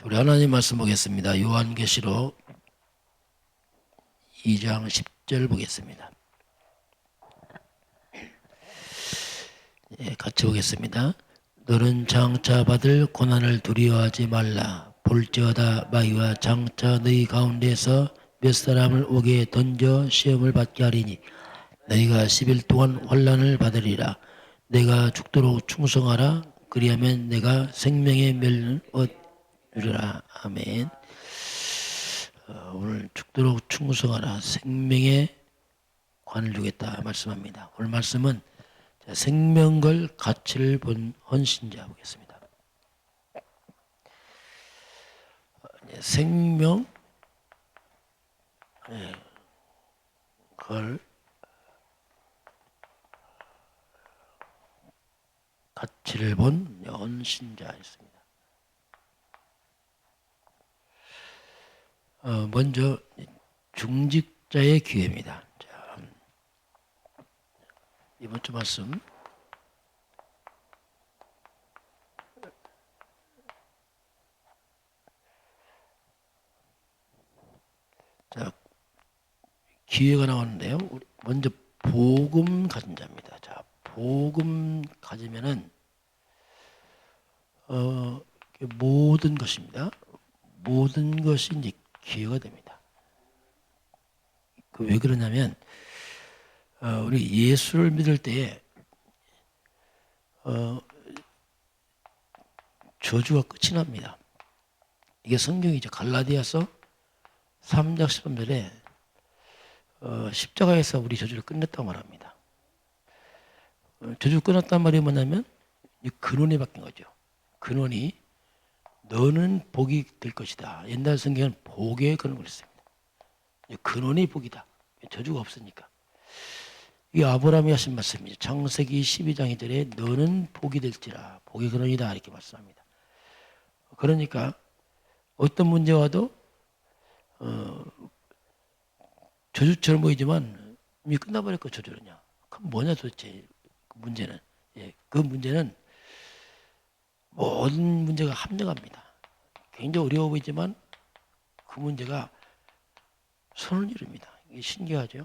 우리 하나님 말씀 보겠습니다. 요한계시록 2장 10절 보겠습니다. 같이 보겠습니다. 너는 장차 받을 고난을 두려워하지 말라. 볼지어다 마귀와 장차 너희 가운데서 몇 사람을 옥에 던져 시험을 받게 하리니 너희가 10일 동안 환난을 받으리라. 내가 죽도록 충성하라. 그리하면 내가 생명의 멸을 얻으리라. 아멘. 오늘 죽도록 충성하라. 생명의 관을 주겠다 말씀합니다. 오늘 말씀은 생명 걸 가치를 본 헌신자 보겠습니다. 생명 걸 가치를 본 헌신자였습니다. 먼저 중직자의 기회입니다. 자, 이번 주 말씀 자, 기회가 나왔는데요. 먼저 복음 가진 자입니다. 자, 복음 가지면은 모든 것입니다. 모든 것이 이제 기회가 됩니다. 왜 그러냐면 우리 예수를 믿을 때에 저주가 끝이 납니다. 이게 성경이죠. 갈라디아서 3장 13절에 십자가에서 우리 저주를 끝냈다고 말합니다. 저주 끝났단 말이 뭐냐면 근원이 바뀐 거죠. 근원이 너는 복이 될 것이다. 옛날 성경은 복의 근원을 했습니다. 근원이 복이다. 저주가 없으니까. 이게 아브라함이 하신 말씀이죠. 창세기 12장 2절에 너는 복이 될지라. 복의 근원이다. 이렇게 말씀합니다. 그러니까 어떤 문제 와도 저주처럼 보이지만 이미 끝나버렸고 저주느냐. 그럼 뭐냐 도대체 그 문제는. 그 문제는 모든 문제가 합력합니다. 굉장히 어려워 보이지만 그 문제가 손을 이룹니다. 이게 신기하죠.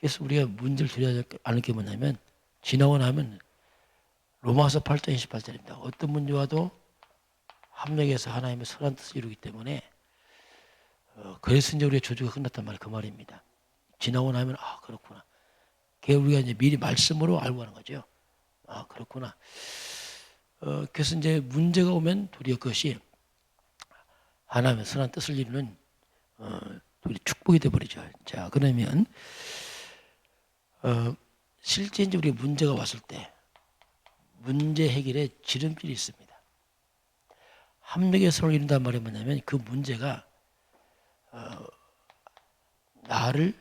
그래서 우리가 문제를 두려워하지 않을 게 뭐냐면 지나고 나면 로마서 8장 28절입니다. 어떤 문제 와도 합력해서 하나님의 선한 뜻을 이루기 때문에 그래서 이제 우리의 저주가 끝났단 말이 그 말입니다. 지나고 나면 그렇구나. 그게 우리가 이제 미리 말씀으로 알고 하는 거죠. 그렇구나. 그래서 이제 문제가 오면 도리어 그것이 하나님의 선한 뜻을 이루는 우리 축복이 되어버리죠. 자, 그러면 실제 이제 우리 문제가 왔을 때 문제 해결에 지름길이 있습니다. 합력의 선을 이룬단 말이 뭐냐면 그 문제가 나를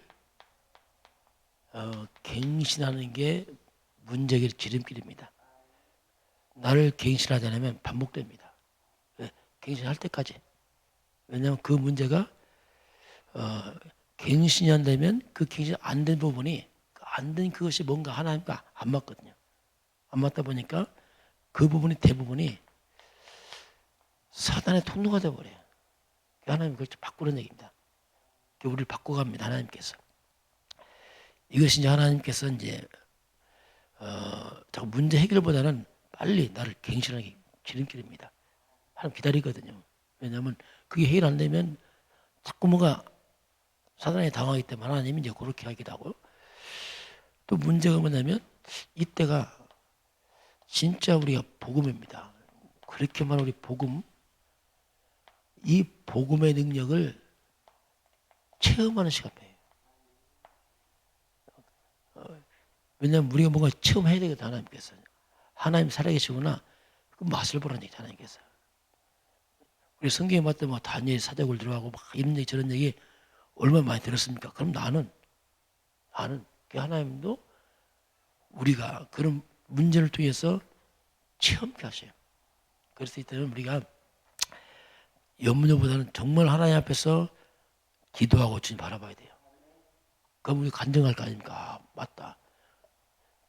갱신하는 게 문제 해결의 지름길입니다. 나를 갱신하지 않으면 반복됩니다. 갱신할 때까지. 왜냐하면 그 문제가 갱신이 안 되면 그 갱신이 안 된 부분이 안 된 그것이 뭔가 하나님과 안 맞거든요. 안 맞다 보니까 그 부분이 대부분이 사단의 통로가 되어버려요. 하나님 그걸 바꾸는 얘기입니다. 우리를 바꿔갑니다. 하나님께서. 이것이 이제 하나님께서 이제 자꾸 문제 해결보다는 빨리 나를 갱신하는 게 지름길입니다. 하나님 기다리거든요. 왜냐하면 그게 해결 안 되면 자꾸 뭔가 사단에 당하기 때문에 하나님이 이제 그렇게 하기도 하고 또 문제가 뭐냐면 이때가 진짜 우리가 복음입니다. 그렇게 말하는 우리 복음 이 복음의 능력을 체험하는 시간이에요. 왜냐하면 우리가 뭔가 체험해야 되거든. 하나님께서 하나님 살아계시구나 그 맛을 보라는 얘기 하나님께서. 우리 성경에 봤던 다니엘 사적을 들어가고 막 이런 얘기 저런 얘기 얼마나 많이 들었습니까? 그럼 나는 그 하나님도 우리가 그런 문제를 통해서 체험케 하셔요. 그래서 이때는 우리가 염려보다는 정말 하나님 앞에서 기도하고 주님 바라봐야 돼요. 그럼 우리 간증할 거 아닙니까? 맞다.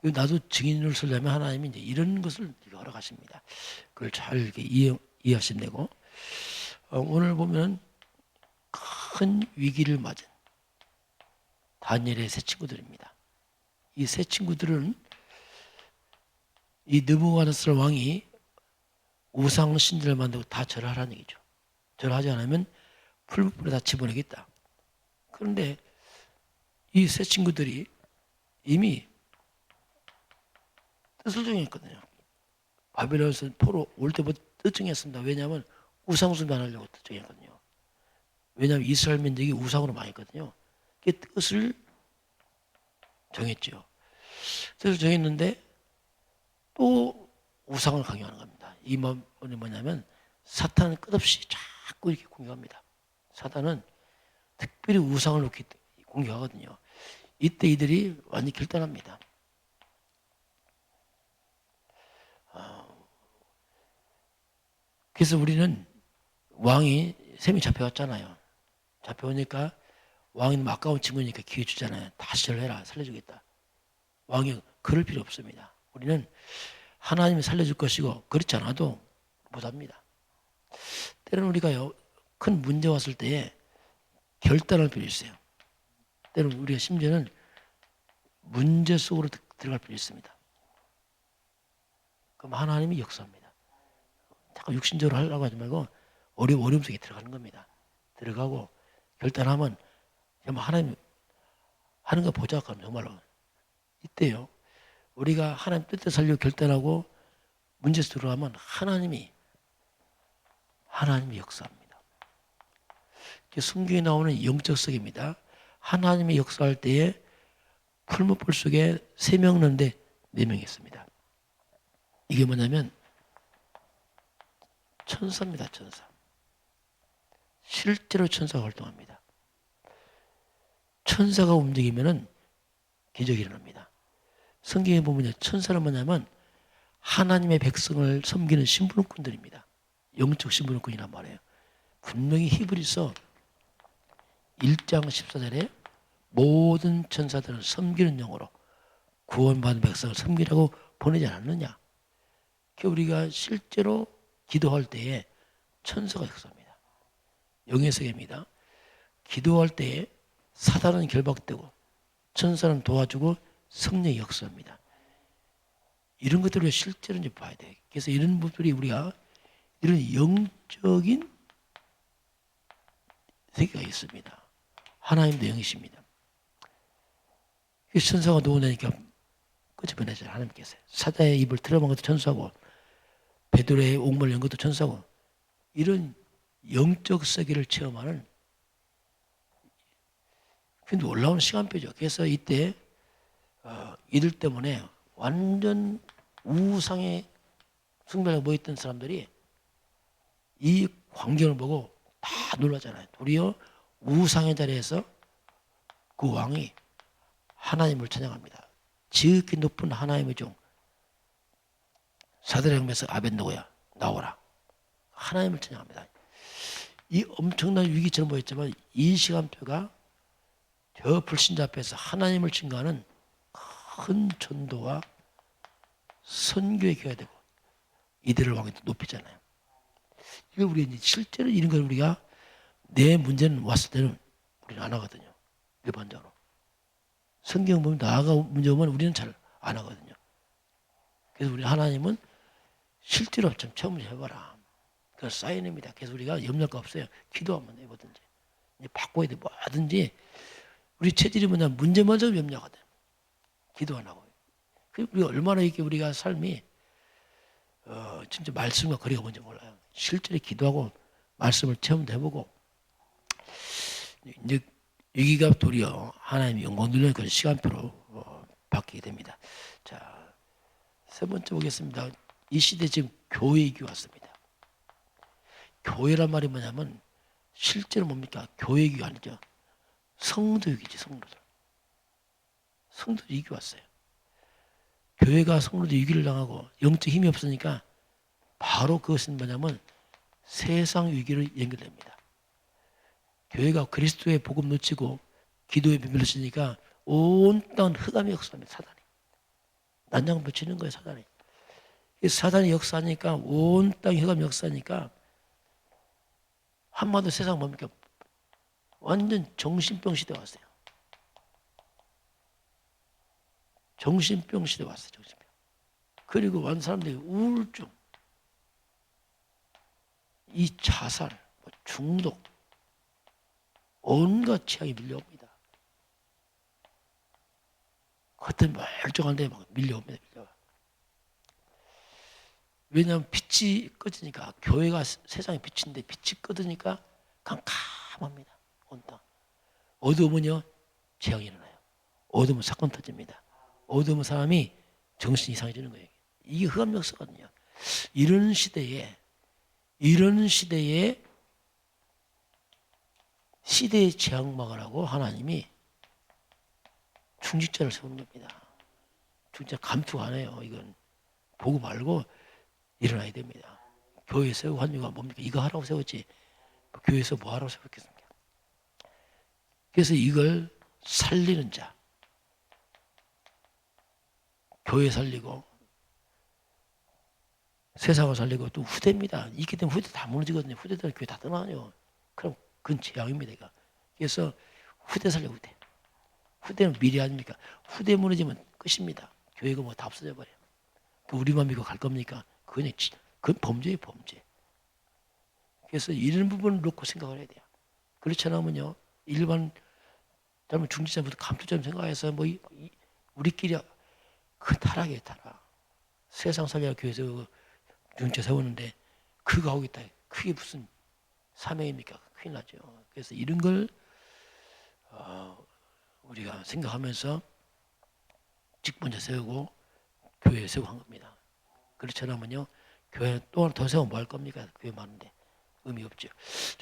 나도 증인을 쓰려면 하나님이 이제 이런 것을 허락하십니다. 그걸 잘 이렇게 이해하시면 되고 오늘 보면 큰 위기를 맞은 다니엘의 세 친구들입니다. 이 세 친구들은 이 느부갓네살 왕이 우상 신들을 만들고 다 절하라는 얘기죠. 절하지 않으면 풀무불에 다 집어넣겠다. 그런데 이 세 친구들이 이미 뜻을 정했거든요. 바벨론에서 포로 올 때부터 뜻 정했습니다. 왜냐하면 우상 숭배 안 하려고 뜻 정했거든요. 왜냐하면 이스라엘 민족이 우상으로 망했거든요. 그 뜻을 정했죠. 뜻을 정했는데 또 우상을 강요하는 겁니다. 이 말이 뭐냐면 사탄은 끝없이 자꾸 이렇게 공격합니다. 사탄은 특별히 우상을 놓고 공격하거든요. 이때 이들이 완전히 결단합니다. 그래서 우리는 왕이 셈이 잡혀왔잖아요. 잡혀오니까 왕이 아까운 친구니까 기회 주잖아요. 다시 절해라. 살려주겠다. 왕이 그럴 필요 없습니다. 우리는 하나님이 살려줄 것이고 그렇지 않아도 못합니다. 때로는 우리가요 큰 문제 왔을 때에 결단할 필요 있어요. 때로는 우리가 심지어는 문제 속으로 들어갈 필요 있습니다. 그럼 하나님이 역사합니다. 자꾸 육신적으로 하려고 하지 말고 어려움 속에 들어가는 겁니다. 들어가고 결단하면 정말 하나님 하는 거 보자. 그럼 정말로 이때요 우리가 하나님 뜻대로 살려고 결단하고 문제 속으로 들어가면 하나님이 역사합니다. 성경에 나오는 영적 석입니다. 하나님이 역사할 때에 풀무불 속에 3명 넣는데 4명이 있습니다. 이게 뭐냐면 천사입니다. 천사. 실제로 천사가 활동합니다. 천사가 움직이면은 기적이 일어납니다. 성경에 보면 천사는 뭐냐면 하나님의 백성을 섬기는 심부름꾼들입니다. 영적 심부름꾼이란 말이에요. 분명히 히브리서 1장 14절에 모든 천사들은 섬기는 영으로 구원받은 백성을 섬기라고 보내지 않았느냐. 우리가 실제로 기도할 때에 천사가 역사합니다. 영의 세계입니다. 기도할 때에 사단은 결박되고 천사는 도와주고 성령이 역사합니다. 이런 것들을 실제로 이제 봐야 돼요. 그래서 이런 부분들이 우리가 이런 영적인 세계가 있습니다. 하나님도 영이십니다. 천사가 누워내니까 끄집어내잖아요. 하나님께서. 사자의 입을 틀어먹은 것도 천사고 베드로의 옥문을 연 것도 천사고 이런 영적 세계를 체험하는 근데 놀라운 시간표죠. 그래서 이때 이들 때문에 완전 우상의 숭배에 모였던 사람들이 이 광경을 보고 다 놀라잖아요. 도리어 우상의 자리에서 그 왕이 하나님을 찬양합니다. 지극히 높은 하나님의 종 사드락 메삭 아벳느고야 나오라. 하나님을 찬양합니다. 이 엄청난 위기처럼 보였지만 이 시간표가 저 불신자 앞에서 하나님을 증거하는 큰 전도와 선교의 기회가 되고 이들을 왕이 높이잖아요. 이거 우리 실제로 이런 걸 우리가 내 문제는 왔을 때는 우리는 안 하거든요. 일반적으로. 성경 보면 나아가 문제 오면 우리는 잘 안 하거든요. 그래서 우리 하나님은 실제로 좀 체험을 해봐라. 그 사인입니다. 그래서 우리가 염려할 거 없어요. 기도하면 돼, 뭐든지. 바꿔야 돼, 뭐든지. 우리 체질이 뭐냐, 문제 먼저 염려하거든. 기도 안 하고. 우리가 얼마나 이렇게 우리가 삶이, 진짜 말씀과 거리가 뭔지 몰라요. 실제로 기도하고 말씀을 체험도 해보고, 이제 위기가 도리어 하나님이 영광 누리는 그런 시간표로 바뀌게 됩니다. 자, 세 번째 보겠습니다. 이 시대에 지금 교회 위기 왔습니다. 교회란 말이 뭐냐면 실제로 뭡니까? 교회 위기가 아니죠. 성도 위기지, 성도들. 성도 위기 왔어요. 교회가 성도들 위기를 당하고 영적 힘이 없으니까 바로 그것은 뭐냐면 세상 위기로 연결됩니다. 교회가 그리스도의 복음 놓치고 기도의 비밀을 쓰니까 온 땅은 흑암의 역사입니다. 사단이. 난장 붙이는 거예요. 사단이. 사단이 역사하니까 온 땅이 흑암 역사니까 한마디로 세상 뭡니까? 완전 정신병 시대 왔어요. 정신병 시대 왔어요. 정신병. 그리고 완 사람들이 우울증, 이 자살, 중독, 온갖 취향이 밀려옵니다. 겉은 멀쩡한데 막 밀려옵니다. 밀려와. 왜냐하면 빛이 꺼지니까, 교회가 세상의 빛인데 빛이 꺼지니까 캄캄합니다. 온통. 어두우면요 재앙이 일어나요. 어두우면 사건 터집니다. 어두우면 사람이 정신이 이상해지는 거예요. 이게 흑암 역사거든요. 이런 시대에 시대의 재앙 막으라고 하나님이 중직자를 세운 겁니다. 중직자 감투 안 해요. 이건 보고 말고 일어나야 됩니다. 교회 세우고 한 이유가 뭡니까? 이거 하라고 세웠지. 교회에서 뭐 하라고 세웠겠습니까? 그래서 이걸 살리는 자, 교회 살리고 세상을 살리고 또 후대입니다. 이렇게 되면 후대 다 무너지거든요. 후대들은 교회 다 떠나요. 그럼 그건 재앙입니다. 이거. 그래서 후대 살려 후대. 후대는 미래 아닙니까? 후대 무너지면 끝입니다. 교회가 뭐 다 없어져 버려요. 우리만 믿고 갈 겁니까? 그건 범죄예요, 범죄. 그래서 이런 부분을 놓고 생각을 해야 돼요. 그렇지 않으면요, 일반 젊은 중지자부터 감투처럼 생각해서 뭐 우리끼리 그 타락이에요, 타락. 세상 살려 교회에서 중지자 세우는데 그거 하고 있다. 그게 무슨 사명입니까? 큰일 나죠. 그래서 이런 걸 우리가 생각하면서 직분자 세우고 교회 세우고 한 겁니다. 그렇지 않으면요, 교회 또 하나 더 세우면 뭐 할 겁니까? 교회 많은데 의미 없죠.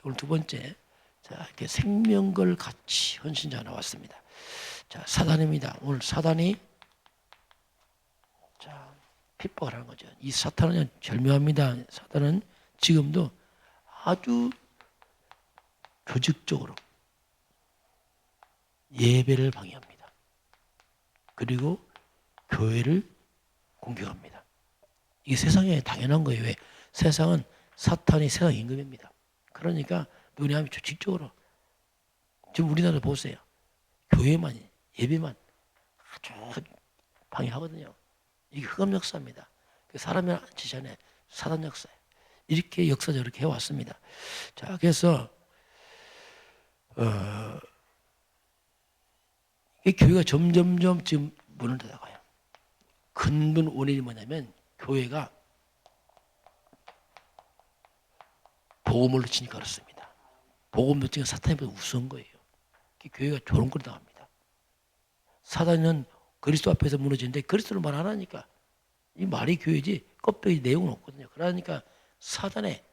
오늘 두 번째, 자, 이렇게 생명걸 가치 헌신자가 나왔습니다. 자, 사단입니다. 오늘 사단이 자 핍박을 하는 거죠. 이 사탄은 절묘합니다. 사단은 지금도 아주 조직적으로 예배를 방해합니다. 그리고 교회를 공격합니다. 이게 세상에 당연한 거예요. 왜? 세상은 사탄이 세상 임금입니다. 그러니까 눈에 하면 조직적으로 지금 우리나라 보세요. 교회만 예배만 아주 방해하거든요. 이게 흑암 역사입니다. 사람이 앉기 전에 사단 역사예요. 이렇게 역사적으로 이렇게 해왔습니다. 자, 그래서 이 교회가 점점점 지금 문을 닫아가요. 근본 원인이 뭐냐면 교회가 복음을 놓치니까 그렇습니다. 복음 놓치니까 사탄보다 우스운 거예요. 교회가 조롱거리 당합니다. 사단은 그리스도 앞에서 무너지는데 그리스도를 말 안 하니까 이 말이 교회지 껍데기 내용은 없거든요. 그러니까 사단에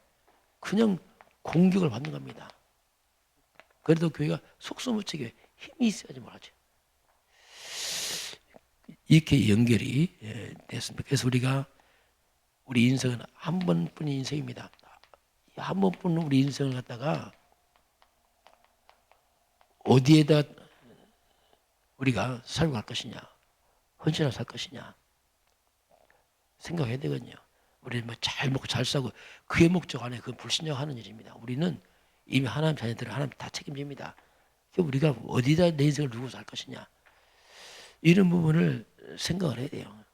그냥 공격을 받는 겁니다. 그래도 교회가 속수무책에 힘이 있어야지 말하죠. 이렇게 연결이 됐습니다. 그래서 우리 인생은 한 번뿐인 인생입니다. 한 번뿐인 우리 인생을 갖다가 어디에다 우리가 살고 갈 것이냐, 헌신하고 살 것이냐 생각해야 되거든요. 우리는 뭐 잘 먹고 잘 싸고 그의 목적 안에 그 불신령하는 일입니다. 우리는 이미 하나님 자녀들은 하나님 다 책임집니다. 우리가 어디다 내 인생을 두고 살 것이냐 이런 부분을 생각을 해야 돼요.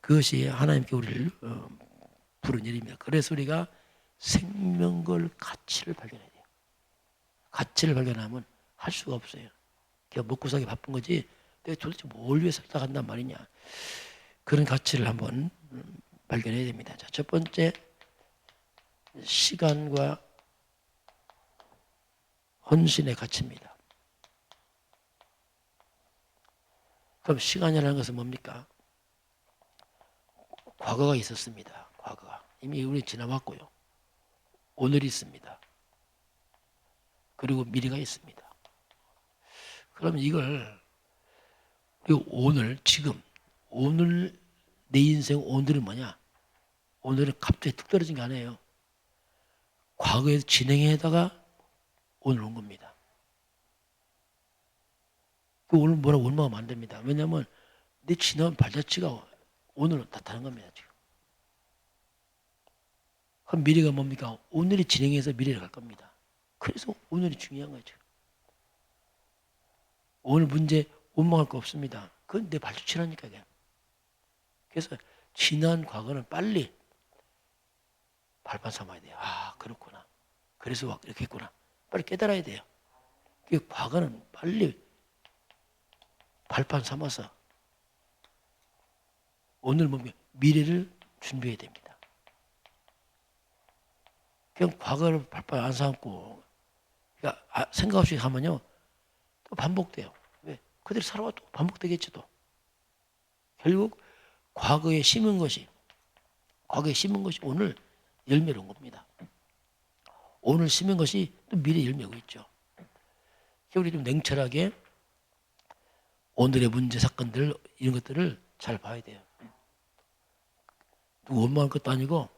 그것이 하나님께 우리를 부른 일입니다. 그래서 우리가 생명걸 가치를 발견해야 돼요. 가치를 발견하면 할 수가 없어요. 그냥 먹고 살기 바쁜 거지 내가 도대체 뭘 위해 살다 간단 말이냐. 그런 가치를 한번 발견해야 됩니다. 자, 첫 번째 시간과 헌신의 가치입니다. 그럼 시간이라는 것은 뭡니까? 과거가 있었습니다. 과거가. 이미 우리 지나왔고요. 오늘이 있습니다. 그리고 미래가 있습니다. 그럼 이걸 오늘 지금 오늘 내 인생 오늘은 뭐냐? 오늘은 갑자기 툭 떨어진 게 아니에요. 과거에 진행하다가 오늘 온 겁니다. 오늘 뭐라고 원망하면 안 됩니다. 왜냐하면 내 지나온 발자취가 오늘 나타나는 겁니다. 지금. 그럼 미래가 뭡니까? 오늘이 진행해서 미래를 갈 겁니다. 그래서 오늘이 중요한 거죠. 오늘 문제 원망할 거 없습니다. 그건 내 발주치라니까. 그래서 지난 과거는 빨리 발판 삼아야 돼요. 아, 그렇구나. 그래서 이렇게 했구나. 빨리 깨달아야 돼요. 그 과거는 빨리 발판 삼아서 오늘 보면 미래를 준비해야 됩니다. 그냥 과거를 발판 안 삼고 그러니까 생각 없이 하면요 또 반복돼요. 왜? 그대로 살아와 또 반복되겠지 또. 결국 과거에 심은 것이 오늘 열매를 온 겁니다. 오늘 심은 것이 또 미래 열매고 있죠. 우리 좀 냉철하게 오늘의 문제 사건들 이런 것들을 잘 봐야 돼요. 누구 원망할 것도 아니고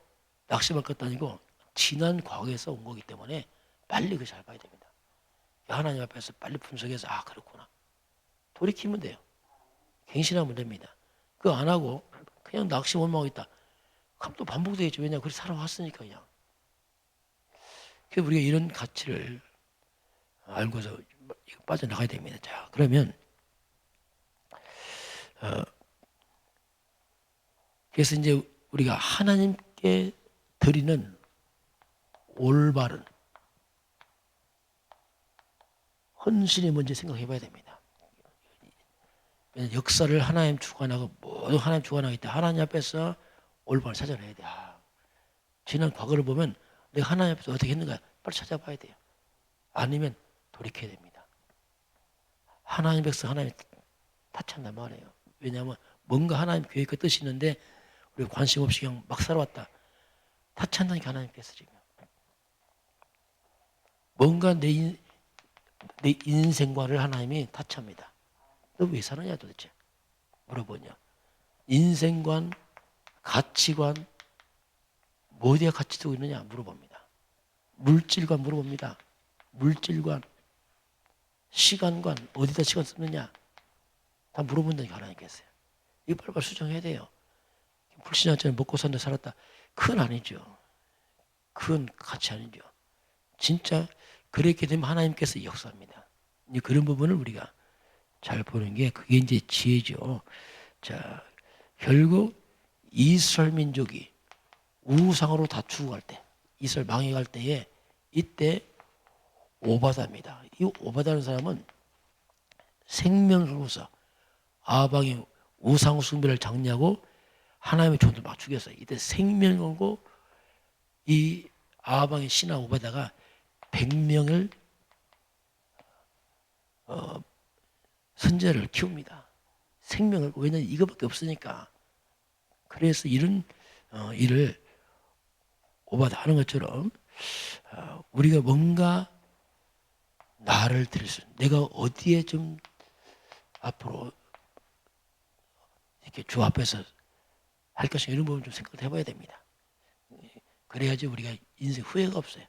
낙심할 것도 아니고 지난 과거에서 온 거기 때문에 빨리 그거 잘 봐야 됩니다. 하나님 앞에서 빨리 분석해서 아 그렇구나 돌이키면 돼요. 갱신하면 됩니다. 그거 안 하고 그냥 낙심 원망하고 있다. 그럼 또 반복되겠죠. 왜냐하면 그렇게 살아왔으니까 그냥. 그래서 우리가 이런 가치를 알고서 빠져나가야 됩니다. 자, 그러면 그래서 이제 우리가 하나님께 드리는 올바른 헌신이 뭔지 생각해 봐야 됩니다. 역사를 하나님 주관하고 모두 하나님 주관하기 때문에 하나님 앞에서 올바른 찾아내야 돼. 지난 과거를 보면 내가 하나님 앞에서 어떻게 했는가 빨리 찾아봐야 돼요. 아니면 돌이켜야 됩니다. 하나님 백성 하나님 타치한단 말이에요. 왜냐하면 뭔가 하나님 계획과 뜻이 있는데 우리가 관심 없이 그냥 막 살아왔다. 타치한다니까 하나님께서 지금. 뭔가 내 인생관을 하나님이 타치합니다. 너 왜 사느냐 도대체 물어보냐. 인생관, 가치관 뭐 어디에 가치 두고 있느냐 물어봅니다. 물질관 물어봅니다. 물질관, 시간관 어디다 시간 쓰느냐 다 물어본다니까 하나님께서요. 이거 빨리빨리 수정해야 돼요. 불신앙처럼 먹고 산다 살았다 그건 아니죠. 그건 가치 아니죠. 진짜 그렇게 되면 하나님께서 역사합니다. 이제 그런 부분을 우리가 잘 보는 게 그게 이제 지혜죠. 자, 결국 이스라엘 민족이 우상으로 다투고 갈 때, 이스라엘 망해갈 때에 이때 오바다입니다. 이 오바다는 사람은 생명을 걸고서 아방의 우상 숭배를 장려하고 하나님의 종들 막 죽였어요. 이때 생명을 걸고 이 아방의 신하 오바다가 100명을 선제를 키웁니다. 생명을 왜냐하면 이거밖에 없으니까. 그래서 이런 일을 오바다 하는 것처럼 우리가 뭔가 나를 드릴 수 내가 어디에 좀 앞으로 이렇게 주 앞에서 할 것인가 이런 부분 좀 생각을 해봐야 됩니다. 그래야지 우리가 인생 후회가 없어요.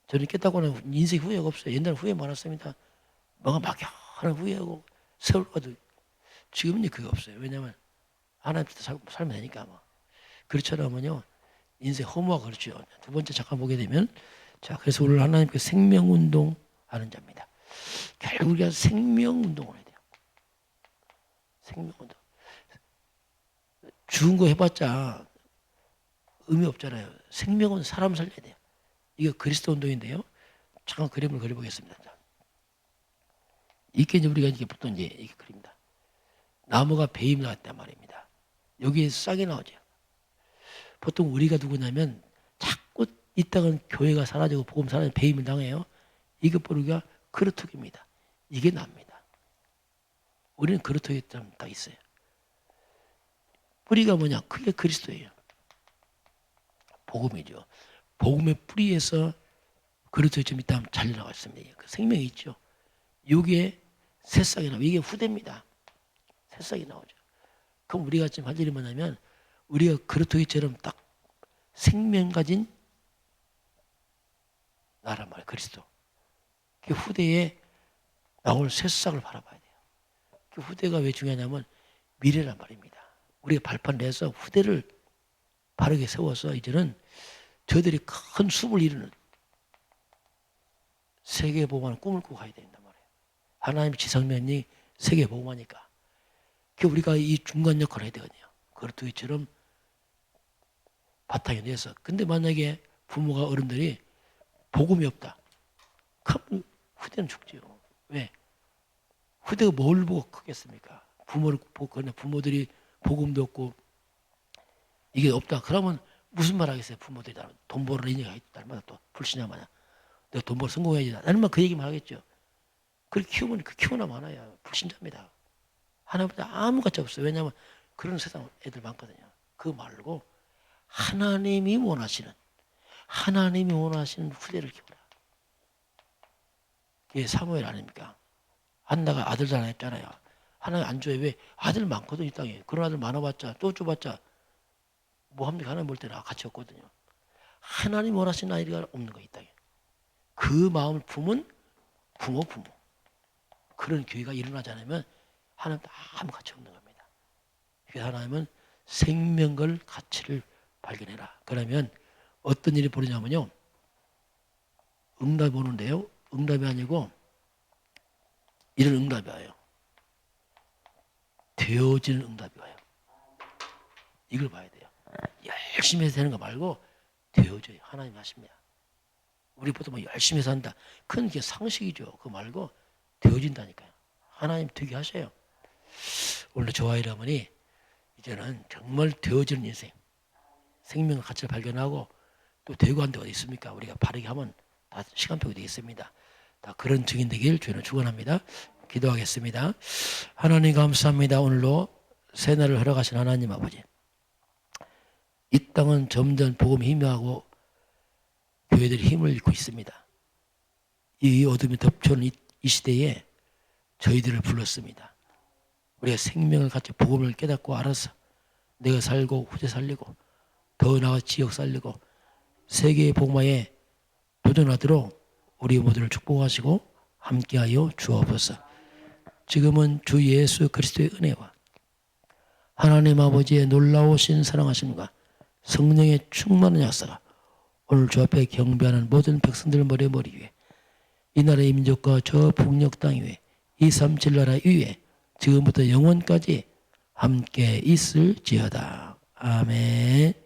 저는 깨닫고는 인생 후회가 없어요. 옛날에 후회 많았습니다. 뭔가 막연한 후회하고 세월 가도 지금은 그게 없어요. 왜냐하면 하나님 뜻 살면 되니까 뭐. 그렇지 않으면요 인생 허무가 그렇죠. 두 번째 잠깐 보게 되면 자 그래서 오늘 하나님께 생명운동 하는 자입니다. 결국 우리가 생명운동을 해야 돼요. 생명운동. 죽은 거 해봤자 의미 없잖아요. 생명은 사람 살려야 돼요. 이게 그리스도 운동인데요. 잠깐 그림을 그려보겠습니다. 이게 이제 우리가 이제 보통 이제 이렇게 그립니다. 나무가 배임 나왔단 말입니다. 여기에 싹이 나오죠. 보통 우리가 누구냐면 자꾸 이따가 교회가 사라지고 복음 사라지고 배임을 당해요. 이것 우리가 그루터기입니다. 이게 납니다. 우리는 그루터기 딱 있어요. 뿌리가 뭐냐? 그게 그리스도예요. 복음이죠. 복음의 뿌리에서 그루터기 좀 있다면 잘 나왔습니다. 그 생명이 있죠. 여기에 새싹이 나오고 이게 후대입니다. 새싹이 나오죠. 그럼 우리가 지금 할 일이 뭐냐면 우리가 그루터기처럼 딱 생명 가진 나란 말이에요. 그리스도. 그 후대에 나올 새싹을 바라봐야 돼요. 그 후대가 왜 중요하냐면 미래란 말입니다. 우리가 발판 내서 후대를 바르게 세워서 이제는 저들이 큰 숲을 이루는 세계 복음화는 꿈을 꾸고 가야 된단 말이에요. 하나님의 지상면이 세계 복음화니까. 그 우리가 이 중간 역할을 해야 되거든요. 그렇듯이처럼 바탕이 돼서. 근데 만약에 부모가 어른들이 복음이 없다. 그럼 후대는 죽지요. 왜? 후대가 뭘 보고 크겠습니까? 부모를 보고 그러나 부모들이 복음도 없고 이게 없다. 그러면 무슨 말 하겠어요? 부모들이 돈 벌어 인생이 날마다 또 불신자 마냥 내가 돈 벌어 성공해야지. 날마다 그 얘기만 하겠죠. 그렇게 키우면 그 키우나 많아야 불신자입니다. 하나님보다 아무 가치 없어요. 왜냐하면 그런 세상 애들 많거든요. 그거 말고 하나님이 원하시는 후대를 키우라. 이게 사무엘 아닙니까? 한나가 아들 잘 안 했잖아요. 하나님 안 줘요. 왜? 아들 많거든 이 땅에. 그런 아들 많아봤자 또 줘봤자 뭐 합니까? 하나님 볼 때는 가치 없거든요. 하나님 원하시는 아이가 없는 거예요 이 땅에. 그 마음을 품은 부모. 그런 교회가 일어나지 않으면 하나님도 아무 가치 없는 겁니다. 그래서 하나님은 생명걸 가치를 발견해라. 그러면 어떤 일이 벌어지냐면요. 응답이 오는데요. 응답이 아니고 이런 응답이 와요. 되어지는 응답이 와요. 이걸 봐야 돼요. 열심히 해서 되는 거 말고 되어져요. 하나님 하십니다. 우리 보통 뭐 열심히 해서 한다. 그건 게 상식이죠. 그거 말고 되어진다니까요. 하나님 되게 하셔요. 오늘 저와 여러분이 이제는 정말 되어지는 인생, 생명의 가치를 발견하고 또 되고 한 데가 어디 있습니까? 우리가 바르게 하면 다 시간표가 되어 있습니다. 다 그런 증인 되길 주님은 축원합니다. 기도하겠습니다. 하나님 감사합니다. 오늘도 새날을 허락하신 하나님 아버지. 이 땅은 점점 복음이 희미하고 교회들이 힘을 잃고 있습니다. 이 어둠이 덮쳐오는 이 시대에 저희들을 불렀습니다. 우리가 생명을 갖고 복음을 깨닫고 알아서 내가 살고 후대 살리고 더 나아 지역 살리고 세계의 복음화에 도전하도록 우리 모두를 축복하시고 함께하여 주옵소서. 지금은 주 예수 그리스도의 은혜와 하나님 아버지의 놀라우신 사랑하심과 성령의 충만한 역사가 오늘 주 앞에 경배하는 모든 백성들 머리 위에 이 나라의 민족과 저 북녘 땅 위에 237 나라 위에 지금부터 영원까지 함께 있을지어다. 아멘.